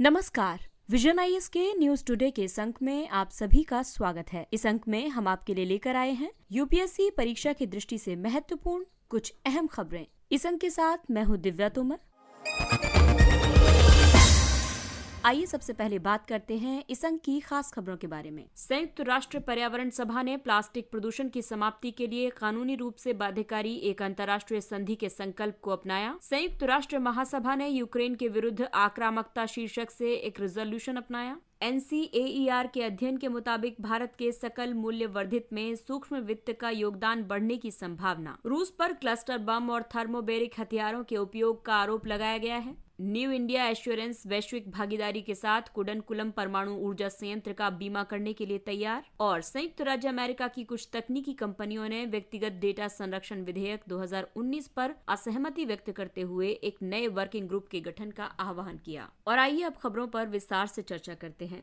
नमस्कार। Vision IAS के news today के इस अंक में आप सभी का स्वागत है। इस अंक में हम आपके लिए लेकर आए हैं यूपीएससी परीक्षा की दृष्टि से महत्वपूर्ण कुछ अहम खबरें। इस अंक के साथ मैं हूं दिव्या तोमर। आइए सबसे पहले बात करते हैं इस अंक की खास खबरों के बारे में। संयुक्त राष्ट्र पर्यावरण सभा ने प्लास्टिक प्रदूषण की समाप्ति के लिए कानूनी रूप से बाध्यकारी एक अंतर्राष्ट्रीय संधि के संकल्प को अपनाया। संयुक्त राष्ट्र महासभा ने यूक्रेन के विरुद्ध आक्रामकता शीर्षक से एक रिजोल्यूशन अपनाया। NCAER के अध्ययन के मुताबिक भारत के सकल मूल्य वर्धित में सूक्ष्म वित्त का योगदान बढ़ने की संभावना। रूस पर क्लस्टर बम और थर्मोबेरिक हथियारों के उपयोग का आरोप लगाया गया है। न्यू इंडिया एश्योरेंस वैश्विक भागीदारी के साथ कुडनकुलम परमाणु ऊर्जा संयंत्र का बीमा करने के लिए तैयार। और संयुक्त राज्य अमेरिका की कुछ तकनीकी कंपनियों ने व्यक्तिगत डेटा संरक्षण विधेयक 2019 पर असहमति व्यक्त करते हुए एक नए वर्किंग ग्रुप के गठन का आह्वान किया। और आइए अब खबरों पर विस्तार से चर्चा करते हैं।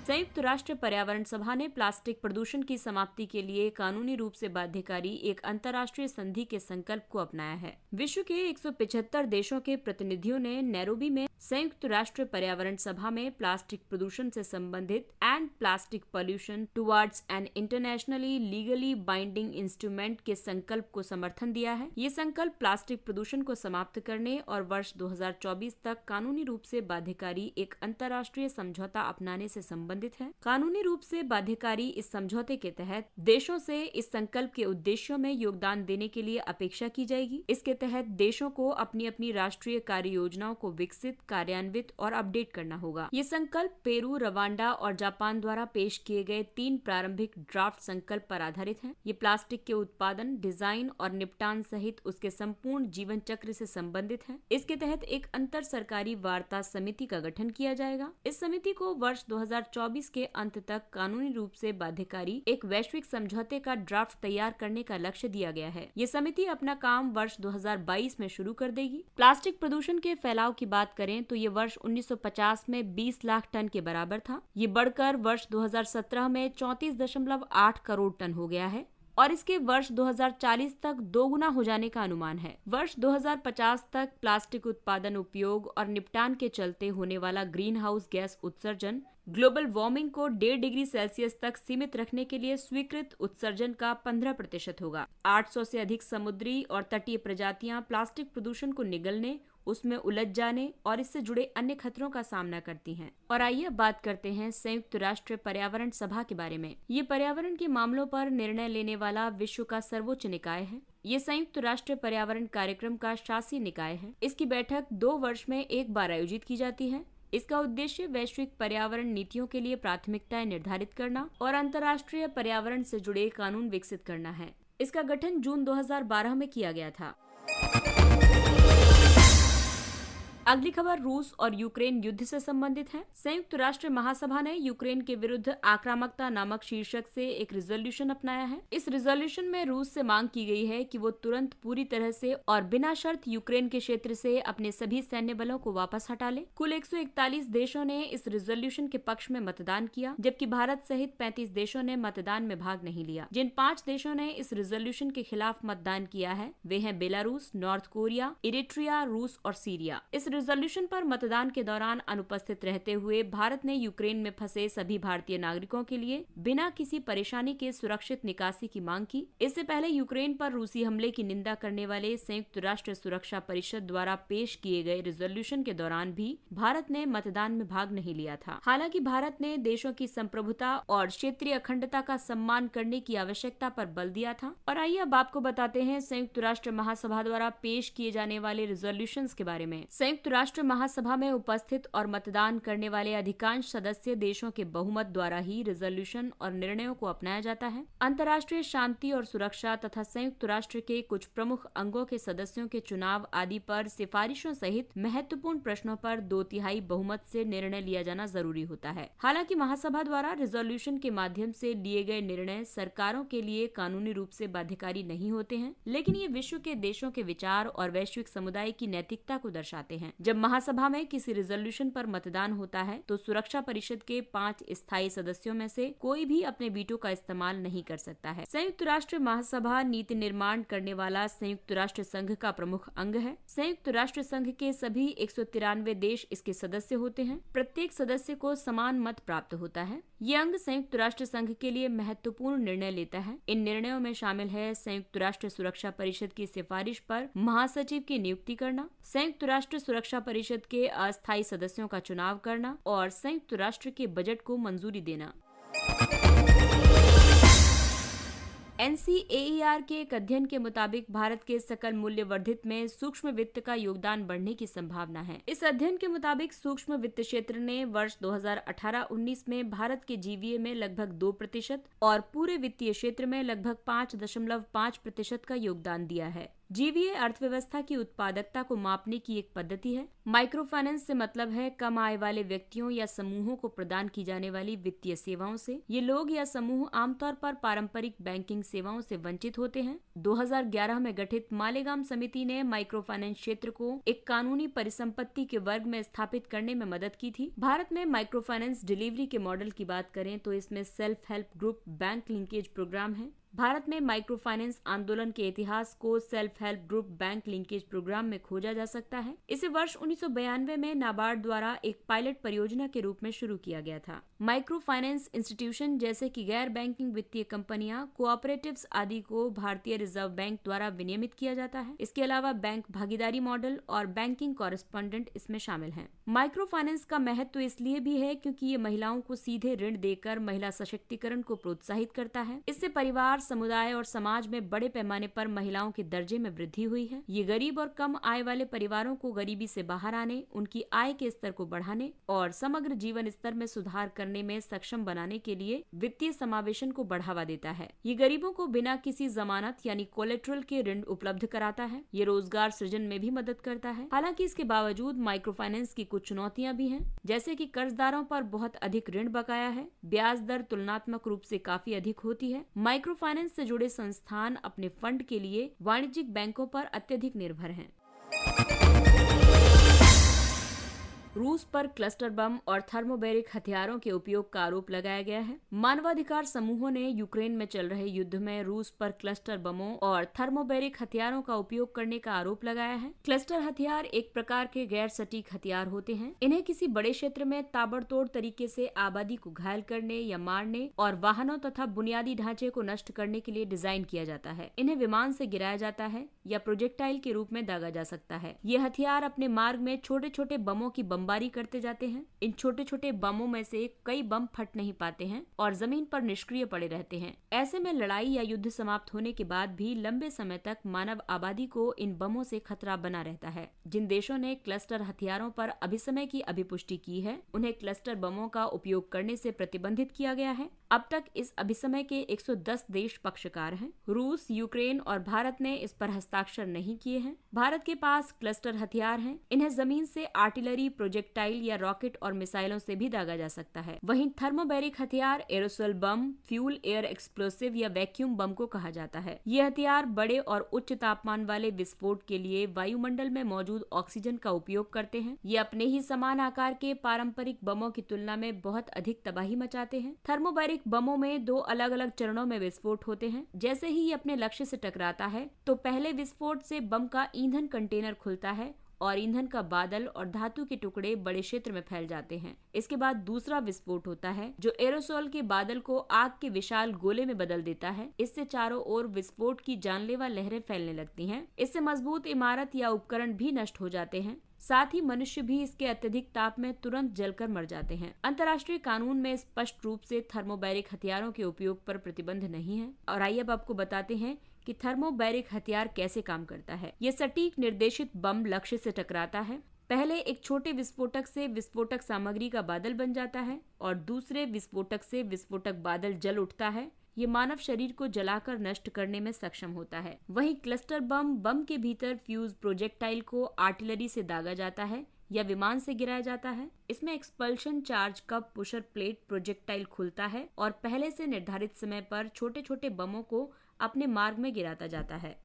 संयुक्त राष्ट्र पर्यावरण सभा ने प्लास्टिक प्रदूषण की समाप्ति के लिए कानूनी रूप से बाध्यकारी एक अंतर्राष्ट्रीय संधि के संकल्प को अपनाया है। विश्व के 175 देशों के प्रतिनिधियों ने नैरोबी में संयुक्त राष्ट्र पर्यावरण सभा में प्लास्टिक प्रदूषण से संबंधित and plastic pollution towards an internationally legally binding instrument के संकल्प को समर्थन दिया है। ये संकल्प प्लास्टिक प्रदूषण को समाप्त करने और वर्ष 2024 तक कानूनी रूप से बाध्यकारी एक अंतर्राष्ट्रीय समझौता अपनाने से संबंधित है। कानूनी रूप से बाध्यकारी इस समझौते के तहत देशों से इस संकल्प के उद्देश्यों में योगदान देने के लिए अपेक्षा की जाएगी। इसके तहत देशों को अपनी अपनी राष्ट्रीय कार्य योजनाओं को विकसित, कार्यान्वित और अपडेट करना होगा। ये संकल्प पेरू, रवांडा और जापान द्वारा पेश किए गए 3 प्रारंभिक ड्राफ्ट संकल्प पर आधारित हैं। ये प्लास्टिक के उत्पादन, डिजाइन और निपटान सहित उसके संपूर्ण जीवन चक्र से संबंधित हैं। इसके तहत एक अंतर सरकारी वार्ता समिति का गठन किया जाएगा। इस समिति को वर्ष 2024 के अंत तक कानूनी रूप से बाध्यकारी एक वैश्विक समझौते का ड्राफ्ट तैयार करने का लक्ष्य दिया गया है। ये समिति अपना काम वर्ष 2022 में शुरू कर देगी। प्लास्टिक प्रदूषण के फैलाव की बात करें तो ये वर्ष 1950 में 20 लाख टन के बराबर था। ये बढ़कर वर्ष 2017 में 34.8 करोड़ टन हो गया है और इसके वर्ष 2040 तक दोगुना हो जाने का अनुमान है। वर्ष 2050 तक प्लास्टिक उत्पादन, उपयोग और निपटान के चलते होने वाला ग्रीन हाउस गैस उत्सर्जन ग्लोबल वार्मिंग को 1.5 डिग्री सेल्सियस तक सीमित रखने के लिए स्वीकृत उत्सर्जन का 15% होगा। 800 से अधिक समुद्री और तटीय प्रजातियां प्लास्टिक प्रदूषण को निगलने, उसमें उलझ जाने और इससे जुड़े अन्य खतरों का सामना करती हैं। और आइए अब बात करते हैं संयुक्त राष्ट्र पर्यावरण सभा के बारे में। ये पर्यावरण के मामलों पर निर्णय लेने वाला विश्व का सर्वोच्च निकाय है। ये संयुक्त राष्ट्र पर्यावरण कार्यक्रम का शासी निकाय है। इसकी बैठक 2 वर्ष में एक बार आयोजित की जाती है। इसका उद्देश्य वैश्विक पर्यावरण नीतियों के लिए प्राथमिकताएं निर्धारित करना और अंतर्राष्ट्रीय पर्यावरण से जुड़े कानून विकसित करना है। इसका गठन जून 2012 में किया गया था। अगली खबर रूस और यूक्रेन युद्ध से संबंधित है। संयुक्त राष्ट्र महासभा ने यूक्रेन के विरुद्ध आक्रामकता नामक शीर्षक से एक रिजोल्यूशन अपनाया है। इस रिजोल्यूशन में रूस से मांग की गई है कि वो तुरंत पूरी तरह से और बिना शर्त यूक्रेन के क्षेत्र से अपने सभी सैन्य बलों को वापस हटा ले। कुल 141 देशों ने इस रिजोल्यूशन के पक्ष में मतदान किया, जबकि भारत सहित 35 देशों ने मतदान में भाग नहीं लिया। जिन 5 देशों ने इस रिजोल्यूशन के खिलाफ मतदान किया है वे हैं बेलारूस, नॉर्थ कोरिया, इरिट्रिया, रूस और सीरिया। इस रिजोल्यूशन पर मतदान के दौरान अनुपस्थित रहते हुए भारत ने यूक्रेन में फंसे सभी भारतीय नागरिकों के लिए बिना किसी परेशानी के सुरक्षित निकासी की मांग की। इससे पहले यूक्रेन पर रूसी हमले की निंदा करने वाले संयुक्त राष्ट्र सुरक्षा परिषद द्वारा पेश किए गए रिजोल्यूशन के दौरान भी भारत ने मतदान में भाग नहीं लिया था। हालांकि भारत ने देशों की संप्रभुता और क्षेत्रीय अखंडता का सम्मान करने की आवश्यकता पर बल दिया था। और आइए अब आपको बताते हैं संयुक्त राष्ट्र महासभा द्वारा पेश किए जाने वाले रिजोल्यूशंस के बारे में। संयुक्त राष्ट्र महासभा में उपस्थित और मतदान करने वाले अधिकांश सदस्य देशों के बहुमत द्वारा ही रिजोल्यूशन और निर्णयों को अपनाया जाता है। अंतर्राष्ट्रीय शांति और सुरक्षा तथा संयुक्त राष्ट्र के कुछ प्रमुख अंगों के सदस्यों के चुनाव आदि पर सिफारिशों सहित महत्वपूर्ण प्रश्नों पर 2/3 बहुमत से निर्णय लिया जाना जरूरी होता है। हालांकि महासभा द्वारा रिजोल्यूशन के माध्यम से लिए गए निर्णय सरकारों के लिए कानूनी रूप से बाध्यकारी नहीं होते हैं, लेकिन ये विश्व के देशों के विचार और वैश्विक समुदाय की नैतिकता को दर्शाते हैं। जब महासभा में किसी रिजोल्यूशन पर मतदान होता है तो सुरक्षा परिषद के 5 स्थायी सदस्यों में से कोई भी अपने वीटो का इस्तेमाल नहीं कर सकता है। संयुक्त राष्ट्र महासभा नीति निर्माण करने वाला संयुक्त राष्ट्र संघ का प्रमुख अंग है। संयुक्त राष्ट्र संघ के सभी 193 देश इसके सदस्य होते हैं। प्रत्येक सदस्य को समान मत प्राप्त होता है। ये अंग संयुक्त राष्ट्र संघ के लिए महत्वपूर्ण निर्णय लेता है। इन निर्णयों में शामिल है संयुक्त राष्ट्र सुरक्षा परिषद की सिफारिश पर महासचिव की नियुक्ति करना, संयुक्त राष्ट्र सुरक्षा परिषद के अस्थायी सदस्यों का चुनाव करना और संयुक्त राष्ट्र के बजट को मंजूरी देना। NCAER के एक अध्ययन के मुताबिक भारत के सकल मूल्य वर्धित में सूक्ष्म वित्त का योगदान बढ़ने की संभावना है। इस अध्ययन के मुताबिक सूक्ष्म वित्त क्षेत्र ने वर्ष 2018-19 में भारत के GVA में लगभग 2% और पूरे वित्तीय क्षेत्र में लगभग 5.5% का योगदान दिया है। GVA अर्थव्यवस्था की उत्पादकता को मापने की एक पद्धति है। माइक्रो फाइनेंस से मतलब है कम आय वाले व्यक्तियों या समूहों को प्रदान की जाने वाली वित्तीय सेवाओं से। ये लोग या समूह आमतौर पर पारंपरिक बैंकिंग सेवाओं से वंचित होते हैं। 2011 में गठित मालेगाम समिति ने माइक्रो फाइनेंस क्षेत्र को एक कानूनी परिसंपत्ति के वर्ग में स्थापित करने में मदद की थी। भारत में माइक्रो फाइनेंस डिलीवरी के मॉडल की बात करें तो इसमें self help group bank linkage programme है। भारत में माइक्रो फाइनेंस आंदोलन के इतिहास को self help group bank linkage programme में खोजा जा सकता है। इसे वर्ष 1992 में नाबार्ड द्वारा एक पायलट परियोजना के रूप में शुरू किया गया था। माइक्रो फाइनेंस इंस्टीट्यूशन जैसे कि गैर बैंकिंग वित्तीय कंपनियां, कोऑपरेटिव्स आदि को भारतीय रिजर्व बैंक द्वारा विनियमित किया जाता है। इसके अलावा बैंक भागीदारी मॉडल और बैंकिंग कॉरेस्पॉन्डेंट इसमें शामिल हैं। माइक्रो फाइनेंस का महत्व इसलिए भी है क्योंकि ये महिलाओं को सीधे ऋण देकर महिला सशक्तिकरण को प्रोत्साहित करता है। इससे परिवार, समुदाय और समाज में बड़े पैमाने पर महिलाओं के दर्जे में वृद्धि हुई है। ये गरीब और कम आय वाले परिवारों को गरीबी से बाहर आने, उनकी आय के स्तर को बढ़ाने और समग्र जीवन स्तर में सुधार करने में सक्षम बनाने के लिए वित्तीय समावेशन को बढ़ावा देता है। ये गरीबों को बिना किसी जमानत यानी कोलेट्रल के ऋण उपलब्ध कराता है। ये रोजगार सृजन में भी मदद करता है। हालांकि इसके बावजूद माइक्रो फाइनेंस की कुछ चुनौतियां भी हैं, जैसे कि कर्जदारों पर बहुत अधिक ऋण बकाया है, ब्याज दर तुलनात्मक रूप से काफी अधिक होती है। माइक्रो फाइनेंस से जुड़े संस्थान अपने फंड के लिए वाणिज्यिक बैंकों पर अत्यधिक निर्भर हैं। रूस पर क्लस्टर बम और थर्मोबैरिक हथियारों के उपयोग का आरोप लगाया गया है। मानवाधिकार समूहों ने यूक्रेन में चल रहे युद्ध में रूस पर क्लस्टर बमों और थर्मोबैरिक हथियारों का उपयोग करने का आरोप लगाया है। क्लस्टर हथियार एक प्रकार के गैर सटीक हथियार होते हैं। इन्हें किसी बड़े क्षेत्र में ताबड़तोड़ तरीके से आबादी को घायल करने या मारने और वाहनों तथा बुनियादी ढांचे को नष्ट करने के लिए डिजाइन किया जाता है। इन्हें विमान से गिराया जाता है या प्रोजेक्टाइल के रूप में दागा जा सकता है। ये हथियार अपने मार्ग में छोटे छोटे बमों की बमबारी करते जाते हैं। इन छोटे छोटे बमों में से कई बम फट नहीं पाते हैं और जमीन पर निष्क्रिय पड़े रहते हैं। ऐसे में लड़ाई या युद्ध समाप्त होने के बाद भी लंबे समय तक मानव आबादी को इन बमों से खतरा बना रहता है। जिन देशों ने क्लस्टर हथियारों पर अभिसमय की अभिपुष्टि की है, उन्हें क्लस्टर बमों का उपयोग करने से प्रतिबंधित किया गया है। अब तक इस अभिसमय के 110 देश पक्षकार हैं। रूस, यूक्रेन और भारत ने इस पर हस्ताक्षर नहीं किए हैं। भारत के पास क्लस्टर हथियार हैं। इन्हें जमीन से आर्टिलरी, प्रोजेक्टाइल या रॉकेट और मिसाइलों से भी दागा जा सकता है। वहीं थर्मोबैरिक हथियार एरोसोल बम, फ्यूल एयर एक्सप्लोसिव या वैक्यूम बम को कहा जाता है। ये हथियार बड़े और उच्च तापमान वाले विस्फोट के लिए वायुमंडल में मौजूद ऑक्सीजन का उपयोग करते हैं। ये अपने ही समान आकार के पारंपरिक बमों की तुलना में बहुत अधिक तबाही मचाते हैं। थर्मोबैरिक बमों में 2 अलग अलग चरणों में विस्फोट होते हैं। जैसे ही ये अपने लक्ष्य से टकराता है तो पहले विस्फोट से बम का ईंधन कंटेनर खुलता है और ईंधन का बादल और धातु के टुकड़े बड़े क्षेत्र में फैल जाते हैं। इसके बाद दूसरा विस्फोट होता है जो एरोसोल के बादल को आग के विशाल गोले में बदल देता है। इससे चारों ओर विस्फोट की जानलेवा लहरें फैलने लगती हैं। इससे मजबूत इमारत या उपकरण भी नष्ट हो जाते हैं। साथ ही मनुष्य भी इसके अत्यधिक ताप में तुरंत जलकर मर जाते हैं। अंतर्राष्ट्रीय कानून में स्पष्ट रूप से थर्मोबैरिक हथियारों के उपयोग पर प्रतिबंध नहीं है। और आइए अब आपको बताते हैं कि थर्मोबैरिक हथियार कैसे काम करता है। ये सटीक निर्देशित बम लक्ष्य से टकराता है। पहले एक छोटे विस्फोटक से विस्फोटक सामग्री का बादल बन जाता है और दूसरे विस्फोटक से विस्फोटक बादल जल उठता है। ये मानव शरीर को जलाकर नष्ट करने में सक्षम होता है। वहीं क्लस्टर बम के भीतर फ्यूज प्रोजेक्टाइल को आर्टिलरी से दागा जाता है या विमान से गिराया जाता है। इसमें expulsion charge cup pusher plate projectile खुलता है और पहले से निर्धारित समय पर छोटे छोटे बमों को अपने मार्ग में गिराता जाता है।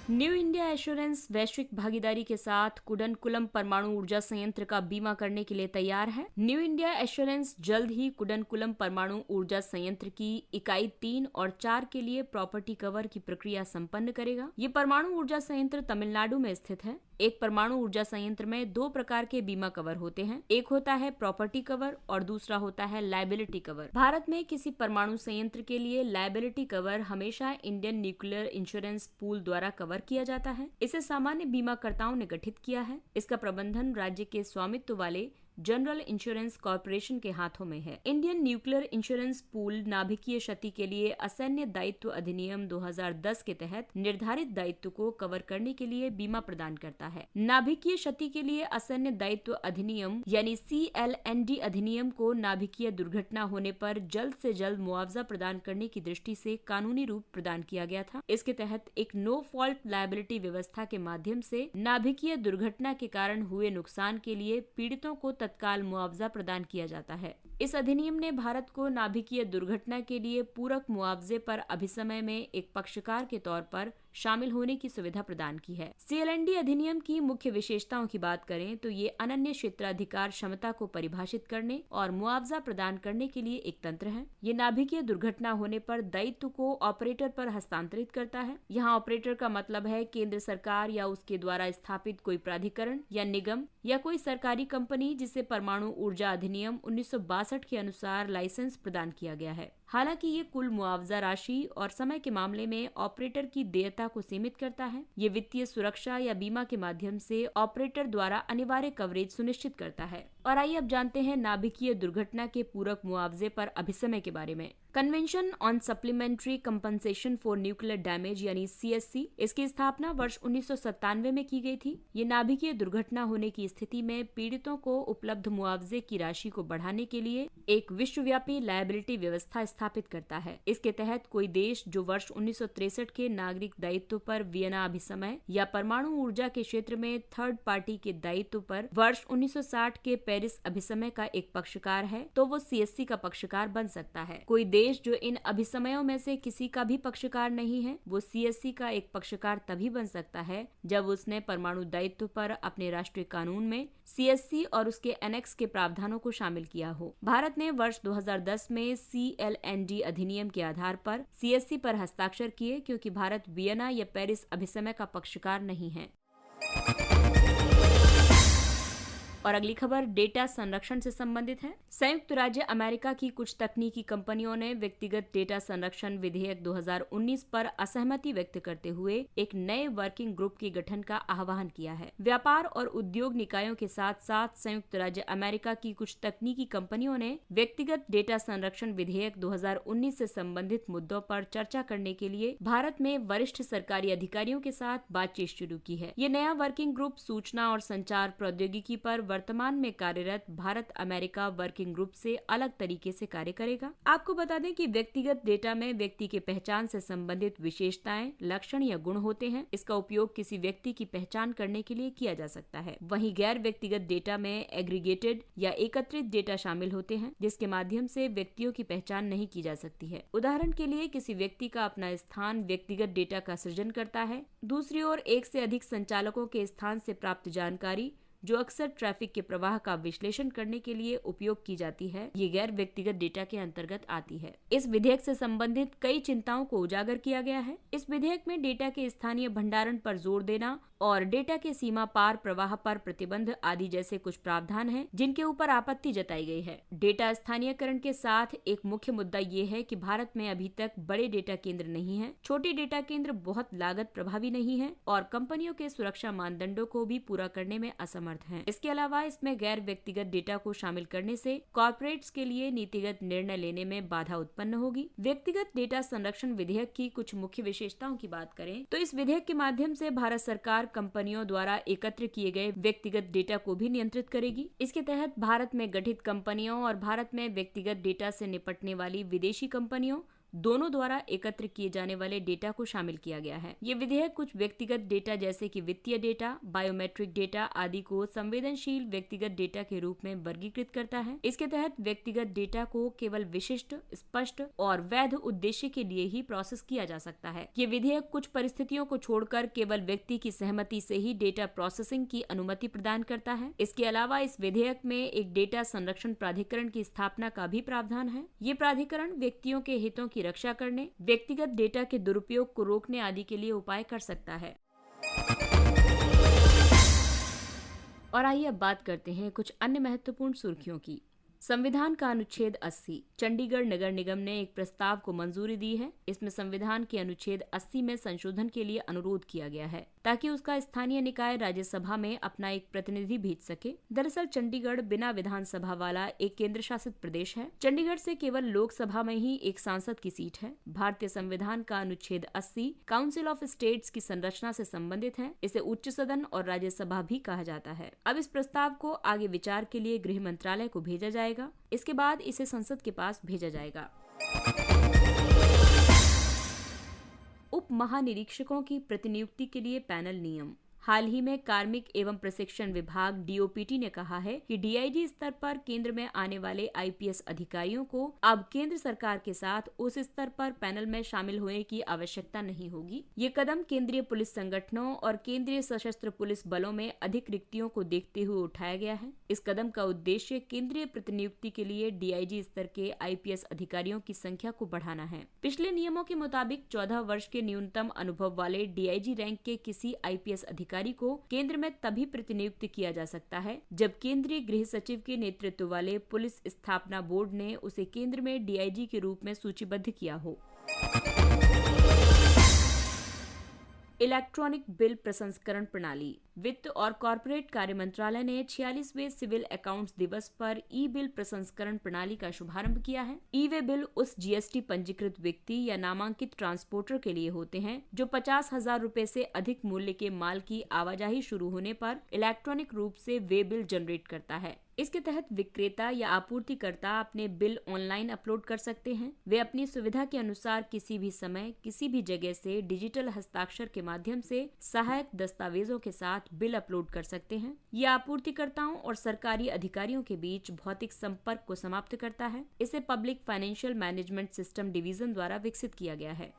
न्यू इंडिया एश्योरेंस वैश्विक भागीदारी के साथ कुडनकुलम परमाणु ऊर्जा संयंत्र का बीमा करने के लिए तैयार है। न्यू इंडिया एश्योरेंस जल्द ही कुडनकुलम परमाणु ऊर्जा संयंत्र की इकाई 3 और 4 के लिए प्रॉपर्टी कवर की प्रक्रिया संपन्न करेगा। ये परमाणु ऊर्जा संयंत्र तमिलनाडु में स्थित है। एक परमाणु ऊर्जा संयंत्र में 2 प्रकार के बीमा कवर होते हैं। एक होता है प्रॉपर्टी कवर और दूसरा होता है लायबिलिटी कवर। भारत में किसी परमाणु संयंत्र के लिए लायबिलिटी कवर हमेशा इंडियन न्यूक्लियर इंश्योरेंस पूल द्वारा कवर किया जाता है। इसे सामान्य बीमाकर्ताओं ने गठित किया है। इसका प्रबंधन राज्य के स्वामित्व वाले जनरल इंश्योरेंस कॉर्पोरेशन के हाथों में है। इंडियन न्यूक्लियर इंश्योरेंस पूल नाभिकीय क्षति के लिए असैन्य दायित्व अधिनियम 2010 के तहत निर्धारित दायित्व को कवर करने के लिए बीमा प्रदान करता है। नाभिकीय क्षति के लिए असैन्य दायित्व अधिनियम यानी CLND अधिनियम को नाभिकीय दुर्घटना होने पर जल्द से जल्द मुआवजा प्रदान करने की दृष्टि से कानूनी रूप प्रदान किया गया था। इसके तहत एक नो फॉल्ट लायबिलिटी व्यवस्था के माध्यम से नाभिकीय दुर्घटना के कारण हुए नुकसान के लिए पीड़ितों को तत्काल मुआवजा प्रदान किया जाता है। इस अधिनियम ने भारत को नाभिकीय दुर्घटना के लिए पूरक मुआवजे पर अभिसमय में एक पक्षकार के तौर पर शामिल होने की सुविधा प्रदान की है। CLND अधिनियम की मुख्य विशेषताओं की बात करें तो ये अनन्य क्षेत्राधिकार क्षमता को परिभाषित करने और मुआवजा प्रदान करने के लिए एक तंत्र है। ये नाभिकीय दुर्घटना होने पर दायित्व को ऑपरेटर पर हस्तांतरित करता है। यहाँ ऑपरेटर का मतलब है केंद्र सरकार या उसके द्वारा स्थापित कोई प्राधिकरण या निगम या कोई सरकारी कंपनी जिसे परमाणु ऊर्जा अधिनियम 1962 के अनुसार लाइसेंस प्रदान किया गया है। हालांकि ये कुल मुआवजा राशि और समय के मामले में ऑपरेटर की देयता को सीमित करता है। ये वित्तीय सुरक्षा या बीमा के माध्यम से ऑपरेटर द्वारा अनिवार्य कवरेज सुनिश्चित करता है। और आइए अब जानते हैं नाभिकीय दुर्घटना के पूरक मुआवजे पर अभिसमय के बारे में। Convention on supplementary compensation for nuclear damage यानी CSC, इसकी स्थापना वर्ष 1997 में की गई थी। ये नाभिकीय दुर्घटना होने की स्थिति में पीड़ितों को उपलब्ध मुआवजे की राशि को बढ़ाने के लिए एक विश्वव्यापी लायबिलिटी व्यवस्था स्थापित करता है। इसके तहत कोई देश जो वर्ष 1963 के नागरिक दायित्व पर वियना अभिसमय या परमाणु ऊर्जा के क्षेत्र में थर्ड पार्टी के दायित्व पर वर्ष 1960 के पेरिस अभिसमय का एक पक्षकार है तो वो CSC का पक्षकार बन सकता है। कोई देश जो इन अभिसमयों में से किसी का भी पक्षकार नहीं है वो CSC का एक पक्षकार तभी बन सकता है जब उसने परमाणु दायित्व पर अपने राष्ट्रीय कानून में CSC और उसके एनेक्स के प्रावधानों को शामिल किया हो। भारत ने वर्ष 2010 में CLND अधिनियम के आधार पर CSC पर हस्ताक्षर किए क्योंकि भारत वियना या पेरिस अभिसमय का पक्षकार नहीं है। और अगली खबर डेटा संरक्षण से संबंधित है। संयुक्त राज्य अमेरिका की कुछ तकनीकी कंपनियों ने व्यक्तिगत डेटा संरक्षण विधेयक 2019 पर असहमति व्यक्त करते हुए एक नए वर्किंग ग्रुप के गठन का आह्वान किया है। व्यापार और उद्योग निकायों के साथ साथ संयुक्त राज्य अमेरिका की कुछ तकनीकी कंपनियों ने व्यक्तिगत डेटा संरक्षण विधेयक 2019 से संबंधित मुद्दों पर चर्चा करने के लिए भारत में वरिष्ठ सरकारी अधिकारियों के साथ बातचीत शुरू की है। ये नया वर्किंग ग्रुप सूचना और संचार प्रौद्योगिकी पर वर्तमान में कार्यरत भारत अमेरिका वर्किंग ग्रुप से अलग तरीके से कार्य करेगा। आपको बता दें कि व्यक्तिगत डेटा में व्यक्ति के पहचान से संबंधित विशेषताएं, लक्षण या गुण होते हैं। इसका उपयोग किसी व्यक्ति की पहचान करने के लिए किया जा सकता है। वहीं गैर व्यक्तिगत डेटा में एग्रीगेटेड या एकत्रित डेटा शामिल होते हैं जिसके माध्यम से व्यक्तियों की पहचान नहीं की जा सकती है। उदाहरण के लिए किसी व्यक्ति का अपना स्थान व्यक्तिगत डेटा का सृजन करता है। दूसरी ओर एक से अधिक संचालकों के स्थान से प्राप्त जानकारी जो अक्सर ट्रैफिक के प्रवाह का विश्लेषण करने के लिए उपयोग की जाती है, ये गैर व्यक्तिगत डेटा के अंतर्गत आती है। इस विधेयक से संबंधित कई चिंताओं को उजागर किया गया है। इस विधेयक में डेटा के स्थानीय भंडारण पर जोर देना और डेटा के सीमा पार प्रवाह पर प्रतिबंध आदि जैसे कुछ प्रावधान हैं जिनके ऊपर आपत्ति जताई गई है। डेटा स्थानीयकरण के साथ एक मुख्य मुद्दा ये है कि भारत में अभी तक बड़े डेटा केंद्र नहीं हैं। छोटे डेटा केंद्र बहुत लागत प्रभावी नहीं है और कंपनियों के सुरक्षा मानदंडों को भी पूरा करने में असमर्थ हैं। इसके अलावा इसमें गैर व्यक्तिगत डेटा को शामिल करने से कॉर्पोरेट्स के लिए नीतिगत निर्णय लेने में बाधा उत्पन्न होगी। व्यक्तिगत डेटा संरक्षण विधेयक की कुछ मुख्य विशेषताओं की बात करें तो इस विधेयक के माध्यम से भारत सरकार कंपनियों द्वारा एकत्र किए गए व्यक्तिगत डेटा को भी नियंत्रित करेगी। इसके तहत भारत में गठित कंपनियों और भारत में व्यक्तिगत डेटा से निपटने वाली विदेशी कंपनियों दोनों द्वारा एकत्र किए जाने वाले डेटा को शामिल किया गया है। ये विधेयक कुछ व्यक्तिगत डेटा जैसे कि वित्तीय डेटा, बायोमेट्रिक डेटा आदि को संवेदनशील व्यक्तिगत डेटा के रूप में वर्गीकृत करता है। इसके तहत व्यक्तिगत डेटा को केवल विशिष्ट, स्पष्ट और वैध उद्देश्य के लिए ही प्रोसेस किया जा सकता है। ये विधेयक कुछ परिस्थितियों को छोड़कर केवल व्यक्ति की सहमति से ही डेटा प्रोसेसिंग की अनुमति प्रदान करता है। इसके अलावा इस विधेयक में एक डेटा संरक्षण प्राधिकरण की स्थापना का भी प्रावधान है। ये प्राधिकरण व्यक्तियों के हितों की रक्षा करने, व्यक्तिगत डेटा के दुरुपयोग को रोकने आदि के लिए उपाय कर सकता है। और आइए अब बात करते हैं कुछ अन्य महत्वपूर्ण सुर्खियों की। संविधान का अनुच्छेद 80। चंडीगढ़ नगर निगम ने एक प्रस्ताव को मंजूरी दी है। इसमें संविधान के अनुच्छेद 80 में संशोधन के लिए अनुरोध किया गया है ताकि उसका स्थानीय निकाय राज्यसभा में अपना एक प्रतिनिधि भेज सके। दरअसल चंडीगढ़ बिना विधानसभा वाला एक केंद्र शासित प्रदेश है। चंडीगढ़ से केवल लोकसभा में ही एक सांसद की सीट है। भारतीय संविधान का अनुच्छेद 80 काउंसिल ऑफ स्टेट्स की संरचना से संबंधित है। इसे उच्च सदन और राज्यसभा भी कहा जाता है। अब इस प्रस्ताव को आगे विचार के लिए गृह मंत्रालय को भेजा जाएगा। इसके बाद इसे संसद के पास भेजा जाएगा। उप महानिरीक्षकों की प्रतिनियुक्ति के लिए पैनल नियम। हाल ही में कार्मिक एवं प्रशिक्षण विभाग DOPT ने कहा है कि DIG स्तर पर केंद्र में आने वाले IPS अधिकारियों को अब केंद्र सरकार के साथ उस स्तर पर पैनल में शामिल होने की आवश्यकता नहीं होगी। ये कदम केंद्रीय पुलिस संगठनों और केंद्रीय सशस्त्र पुलिस बलों में अधिक रिक्तियों को देखते हुए उठाया गया है। इस कदम का उद्देश्य केंद्रीय प्रतिनियुक्ति के लिए DIG स्तर के IPS अधिकारियों की संख्या को बढ़ाना है। पिछले नियमों के मुताबिक 14 वर्ष के न्यूनतम अनुभव वाले DIG रैंक के किसी IPS अधिकारी को केंद्र में तभी प्रतिनियुक्त किया जा सकता है जब केंद्रीय गृह सचिव के नेतृत्व वाले पुलिस स्थापना बोर्ड ने उसे केंद्र में DIG के रूप में सूचीबद्ध किया हो। इलेक्ट्रॉनिक बिल प्रसंस्करण प्रणाली। वित्त और कॉर्पोरेट कार्य मंत्रालय ने 46वें सिविल अकाउंट्स दिवस पर ई-बिल प्रसंस्करण प्रणाली का शुभारंभ किया है। ई-वे बिल उस GST पंजीकृत व्यक्ति या नामांकित ट्रांसपोर्टर के लिए होते हैं जो 50,000 रुपए से अधिक मूल्य के माल की आवाजाही शुरू होने पर इलेक्ट्रॉनिक रूप से वे बिल जनरेट करता है। इसके तहत विक्रेता या आपूर्तिकर्ता अपने बिल ऑनलाइन अपलोड कर सकते हैं। वे अपनी सुविधा के अनुसार किसी भी समय, किसी भी जगह से डिजिटल हस्ताक्षर के माध्यम से सहायक दस्तावेजों के साथ बिल अपलोड कर सकते हैं। ये आपूर्तिकर्ताओं और सरकारी अधिकारियों के बीच भौतिक संपर्क को समाप्त करता है। इसे public financial management system division द्वारा विकसित किया गया है।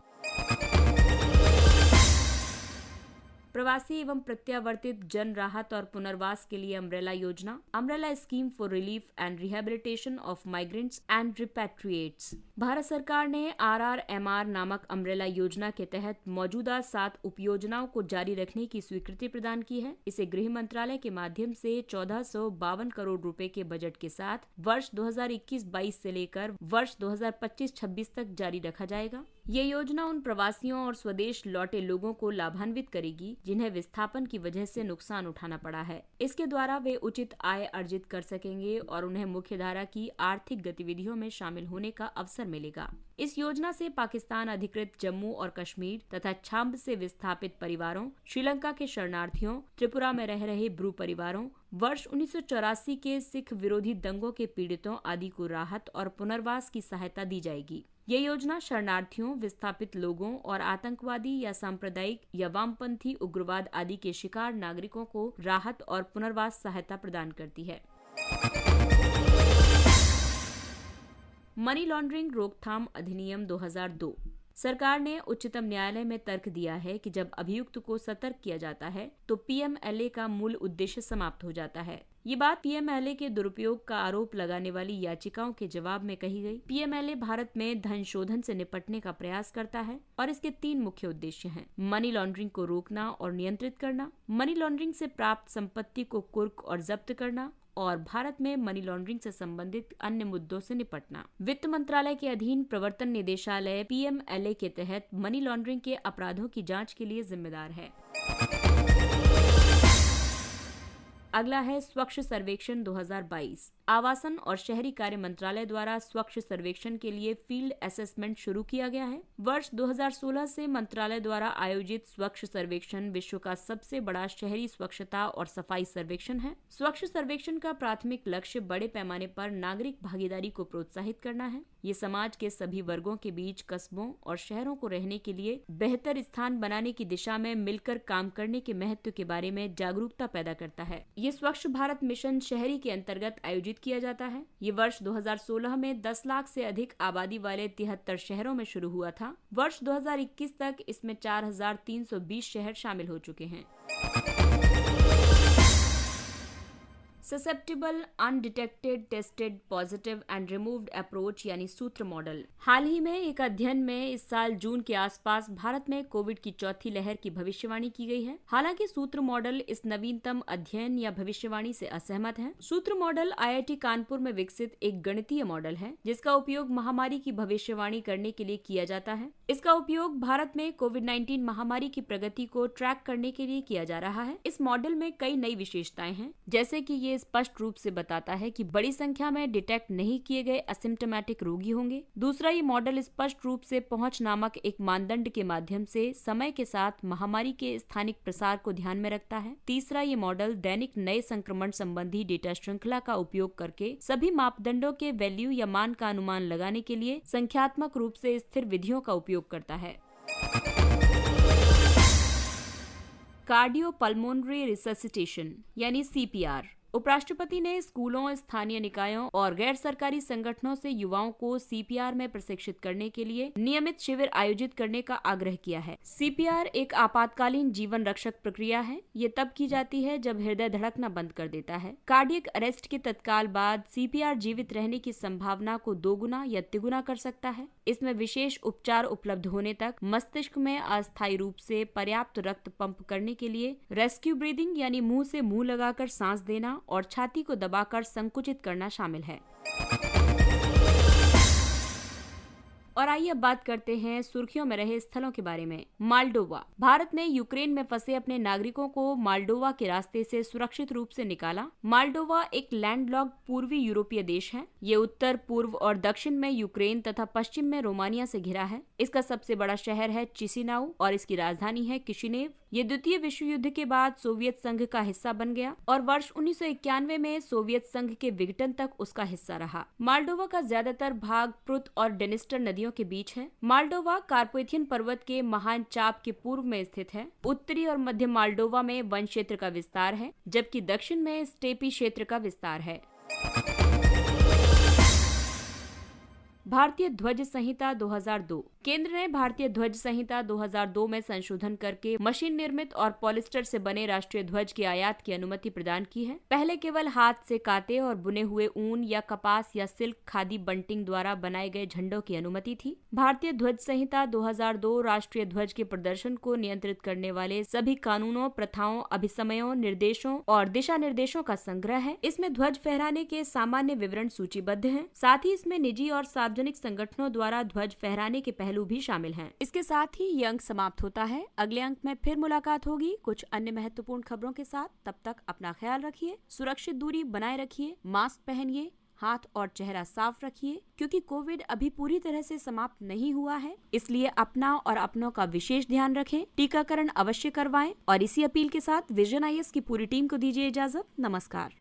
प्रवासी एवं प्रत्यावर्तित जन राहत और पुनर्वास के लिए अम्ब्रेला योजना। Umbrella scheme for relief and rehabilitation of migrants and repatriates. Bharat सरकार ने RRMR नामक अम्ब्रेला योजना के तहत मौजूदा 7 उपयोजनाओं को जारी रखने की स्वीकृति प्रदान की है। इसे गृह मंत्रालय के माध्यम से 1452 करोड़ रुपए के बजट के साथ वर्ष 2021-22 से लेकर वर्ष 2025-26 तक जारी रखा जाएगा। ये योजना उन प्रवासियों और स्वदेश लौटे लोगों को लाभान्वित करेगी जिन्हें विस्थापन की वजह से नुकसान उठाना पड़ा है। इसके द्वारा वे उचित आय अर्जित कर सकेंगे और उन्हें मुख्यधारा की आर्थिक गतिविधियों में शामिल होने का अवसर मिलेगा। इस योजना से पाकिस्तान अधिकृत जम्मू और कश्मीर तथा छाम्ब से विस्थापित परिवारों, श्रीलंका के शरणार्थियों, त्रिपुरा में रह रहे ब्रू परिवारों, वर्ष 1984 के सिख विरोधी दंगों के पीड़ितों आदि को राहत और पुनर्वास की सहायता दी जाएगी। ये योजना शरणार्थियों, विस्थापित लोगों और आतंकवादी या सांप्रदायिक या वामपंथी उग्रवाद आदि के शिकार नागरिकों को राहत और पुनर्वास सहायता प्रदान करती है। मनी लॉन्ड्रिंग रोकथाम अधिनियम 2002। सरकार ने उच्चतम न्यायालय में तर्क दिया है कि जब अभियुक्त को सतर्क किया जाता है तो PMLA का मूल उद्देश्य समाप्त हो जाता है। ये बात PMLA के दुरुपयोग का आरोप लगाने वाली याचिकाओं के जवाब में कही गई। PMLA भारत में धन शोधन से निपटने का प्रयास करता है और इसके 3 मुख्य उद्देश्य हैं: मनी लॉन्ड्रिंग को रोकना और नियंत्रित करना, मनी लॉन्ड्रिंग से प्राप्त संपत्ति को कुर्क और जब्त करना और भारत में मनी लॉन्ड्रिंग से संबंधित अन्य मुद्दों से निपटना। वित्त मंत्रालय के अधीन प्रवर्तन निदेशालय PMLA के तहत मनी लॉन्ड्रिंग के अपराधों की जांच के लिए जिम्मेदार है। अगला है स्वच्छ सर्वेक्षण 2022। आवासन और शहरी कार्य मंत्रालय द्वारा स्वच्छ सर्वेक्षण के लिए फील्ड असेसमेंट शुरू किया गया है। वर्ष 2016 से मंत्रालय द्वारा आयोजित स्वच्छ सर्वेक्षण विश्व का सबसे बड़ा शहरी स्वच्छता और सफाई सर्वेक्षण है। स्वच्छ सर्वेक्षण का प्राथमिक लक्ष्य बड़े पैमाने पर नागरिक भागीदारी को प्रोत्साहित करना है। ये समाज के सभी वर्गों के बीच कस्बों और शहरों को रहने के लिए बेहतर स्थान बनाने की दिशा में मिलकर काम करने के महत्व के बारे में जागरूकता पैदा करता है। ये स्वच्छ भारत मिशन शहरी के अंतर्गत आयोजित किया जाता है। ये वर्ष 2016 में 10 लाख से अधिक आबादी वाले 73 शहरों में शुरू हुआ था। वर्ष 2021 तक इसमें 4,320 शहर शामिल हो चुके हैं। Susceptible, undetected, tested, positive and removed approach यानी सूत्र मॉडल। हाल ही में एक अध्ययन में इस साल जून के आसपास भारत में कोविड की चौथी लहर की भविष्यवाणी की गई है। हालांकि सूत्र मॉडल इस नवीनतम अध्ययन या भविष्यवाणी से असहमत है। सूत्र मॉडल IIT कानपुर में विकसित एक गणितीय मॉडल है जिसका उपयोग महामारी की भविष्यवाणी करने के लिए किया जाता है। इसका उपयोग भारत में कोविड-19 महामारी की प्रगति को ट्रैक करने के लिए किया जा रहा है। इस मॉडल में कई नई विशेषताएं हैं, जैसे कि ये स्पष्ट रूप से बताता है कि बड़ी संख्या में डिटेक्ट नहीं किए गए असिम्प्टोमेटिक रोगी होंगे। दूसरा, ये मॉडल स्पष्ट रूप से पहुंच नामक एक मानदंड के माध्यम से समय के साथ महामारी के स्थानिक प्रसार को ध्यान में रखता है। तीसरा, ये मॉडल दैनिक नए संक्रमण संबंधी डेटा श्रृंखला का उपयोग करके सभी मापदंडों के वैल्यू या मान का अनुमान लगाने के लिए संख्यात्मक रूप से स्थिर विधियों का उपयोग करता है। कार्डियोपल्मोनरी रिससिटेशन यानी CPR। उपराष्ट्रपति ने स्कूलों, स्थानीय निकायों और गैर सरकारी संगठनों से युवाओं को CPR में प्रशिक्षित करने के लिए नियमित शिविर आयोजित करने का आग्रह किया है। CPR एक आपातकालीन जीवन रक्षक प्रक्रिया है। ये तब की जाती है जब हृदय धड़कना बंद कर देता है। कार्डियक अरेस्ट के तत्काल बाद CPR जीवित रहने की संभावना को दोगुना या तिगुना कर सकता है। इसमें विशेष उपचार उपलब्ध होने तक मस्तिष्क में अस्थायी रूप से पर्याप्त रक्त पंप करने के लिए रेस्क्यू ब्रीदिंग यानी मुंह से मुंह लगाकर सांस देना और छाती को दबाकर संकुचित करना शामिल है। और आइए अब बात करते हैं सुर्खियों में रहे स्थलों के बारे में। मालडोवा। भारत ने यूक्रेन में फंसे अपने नागरिकों को मालडोवा के रास्ते से सुरक्षित रूप से निकाला। मालडोवा एक लैंडलॉक्ड पूर्वी यूरोपीय देश है। ये उत्तर, पूर्व और दक्षिण में यूक्रेन तथा पश्चिम में रोमानिया से घिरा है। इसका सबसे बड़ा शहर है चिसिनाउ और इसकी राजधानी है किशिनेव। ये द्वितीय विश्व युद्ध के बाद सोवियत संघ का हिस्सा बन गया और वर्ष 1991 में सोवियत संघ के विघटन तक उसका हिस्सा रहा। मालडोवा का ज्यादातर भाग प्रुत और डेनिस्टर नदियों के बीच है। मालडोवा कार्पेथियन पर्वत के महान चाप के पूर्व में स्थित है। उत्तरी और मध्य मालडोवा में वन क्षेत्र का विस्तार है, जबकि दक्षिण में स्टेपी क्षेत्र का विस्तार है। भारतीय ध्वज संहिता 2002। केंद्र ने भारतीय ध्वज संहिता 2002 में संशोधन करके मशीन निर्मित और पॉलिस्टर से बने राष्ट्रीय ध्वज की आयात की अनुमति प्रदान की है। पहले केवल हाथ से काते और बुने हुए ऊन या कपास या सिल्क खादी बंटिंग द्वारा बनाए गए झंडों की अनुमति थी। भारतीय ध्वज संहिता 2002 राष्ट्रीय ध्वज के प्रदर्शन को नियंत्रित करने वाले सभी कानूनों, प्रथाओं, अभिसमयों, निर्देशों और दिशा निर्देशों का संग्रह है। इसमें ध्वज फहराने के सामान्य विवरण सूचीबद्ध हैं। साथ ही इसमें निजी और सार्वजनिक संगठनों द्वारा ध्वज फहराने के पहलू भी शामिल हैं। इसके साथ ही ये अंक समाप्त होता है। अगले अंक में फिर मुलाकात होगी कुछ अन्य महत्वपूर्ण खबरों के साथ। तब तक अपना ख्याल रखिए, सुरक्षित दूरी बनाए रखिए, मास्क पहनिए, हाथ और चेहरा साफ रखिए, क्योंकि कोविड अभी पूरी तरह से समाप्त नहीं हुआ है। इसलिए अपना और अपनों का विशेष ध्यान रखें, टीकाकरण अवश्य करवाएं और इसी अपील के साथ विजन IAS की पूरी टीम को दीजिए इजाजत। नमस्कार।